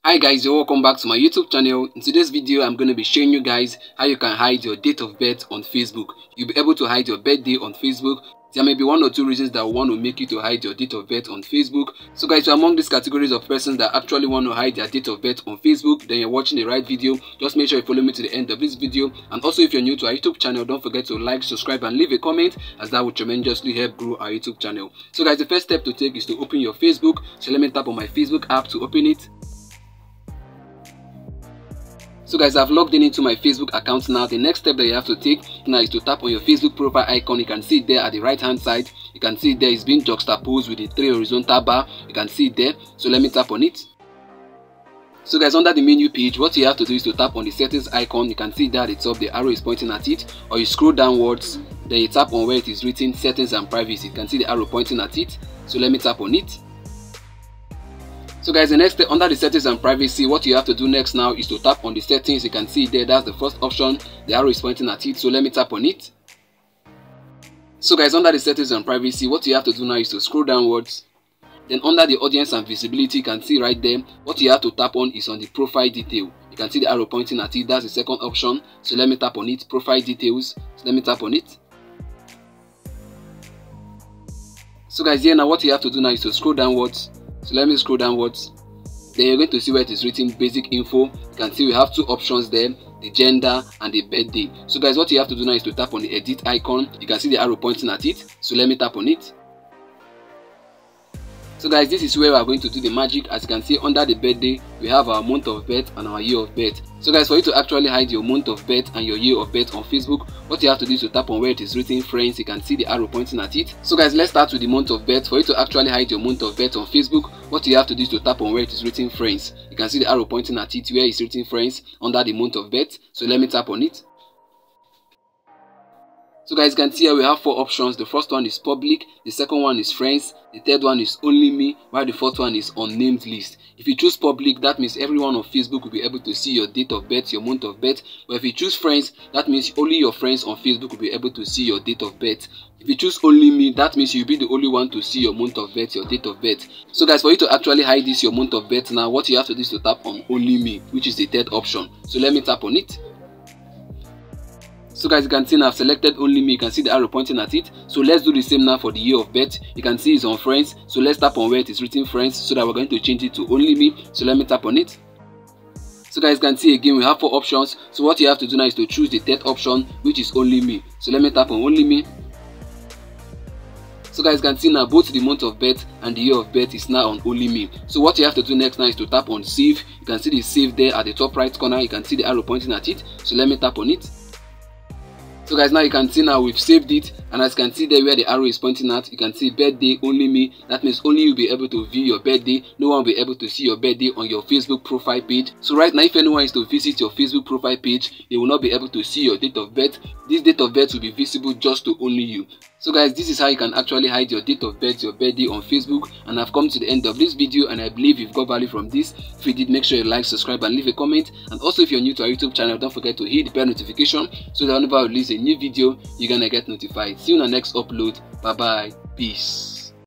Hi guys, you're welcome back to my YouTube channel. In today's video, I'm going to be showing you guys how you can hide your date of birth on Facebook. You'll be able to hide your birthday on Facebook. There may be one or two reasons that want to make you to hide your date of birth on Facebook. So guys, you're among these categories of persons that actually want to hide their date of birth on Facebook, then you're watching the right video. Just make sure you follow me to the end of this video. And also, if you're new to our YouTube channel, don't forget to like, subscribe and leave a comment, as that will tremendously help grow our YouTube channel. So guys, the first step to take is to open your Facebook. So let me tap on my Facebook app to open it. So guys, I've logged into my Facebook account now. The next step that you have to take now is to tap on your Facebook profile icon. You can see it there at the right hand side. You can see it there is being juxtaposed with the 3 horizontal bar. You can see it there. So let me tap on it. So guys, under the menu page, what you have to do is to tap on the settings icon. You can see there at the top the arrow is pointing at it, or you scroll downwards, then you tap on where it is written settings and privacy. You can see the arrow pointing at it. So let me tap on it. So guys, the next step under the settings and privacy, what you have to do next now is to tap on the settings. You can see there, that's the first option. The arrow is pointing at it. So let me tap on it. So guys, under the settings and privacy, what you have to do now is to scroll downwards. Then under the audience and visibility, you can see right there, what you have to tap on is on the profile detail. You can see the arrow pointing at it. That's the second option. So let me tap on it. Profile details. So let me tap on it. So guys, here now what you have to do now is to scroll downwards. So let me scroll downwards. Then you're going to see where it is written basic info. You can see we have two options there, the gender and the birthday. So guys, what you have to do now is to tap on the edit icon. You can see the arrow pointing at it. So let me tap on it. So guys, this is where we are going to do the magic. As you can see under the birthday, we have our month of birth and our year of birth. So guys, for you to actually hide your month of birth and your year of birth on Facebook, what you have to do is to tap on where it is written friends. You can see the arrow pointing at it. So guys, let's start with the month of birth. For you to actually hide your month of birth on Facebook, what you have to do is to tap on where it is written friends. You can see the arrow pointing at it where it's written friends under the month of birth. So let me tap on it. So guys, you can see here we have 4 options. The first one is public, the second one is friends, the third one is only me, while the fourth one is unnamed list. If you choose public, that means everyone on Facebook will be able to see your date of birth, your month of birth. But if you choose friends, that means only your friends on Facebook will be able to see your date of birth. If you choose only me, that means you'll be the only one to see your month of birth, your date of birth. So guys, for you to actually hide this, your month of birth now, what you have to do is to tap on only me, which is the third option. So let me tap on it. So guys, you can see now I've selected only me. You can see the arrow pointing at it. So let's do the same now for the year of birth. You can see it's on friends. So let's tap on where it is written friends, so that we're going to change it to only me. So let me tap on it. So guys, you can see again we have 4 options. So what you have to do now is to choose the third option, which is only me. So let me tap on only me. So guys, you can see now both the month of birth and the year of birth is now on only me. So what you have to do next now is to tap on save. You can see the save there at the top right corner. You can see the arrow pointing at it. So let me tap on it. So guys, now you can see now we've saved it, and as you can see there where the arrow is pointing at, you can see birthday only me. That means only you'll be able to view your birthday. No one will be able to see your birthday on your Facebook profile page. So right now, if anyone is to visit your Facebook profile page, they will not be able to see your date of birth. This date of birth will be visible just to only you. So guys, this is how you can actually hide your date of birth, your birthday on Facebook. And I've come to the end of this video, and I believe you've got value from this. If you did, make sure you like, subscribe and leave a comment. And also, if you're new to our YouTube channel, don't forget to hit the bell notification so that whenever I release a new video, you're gonna get notified. See you in the next upload. Bye bye. Peace.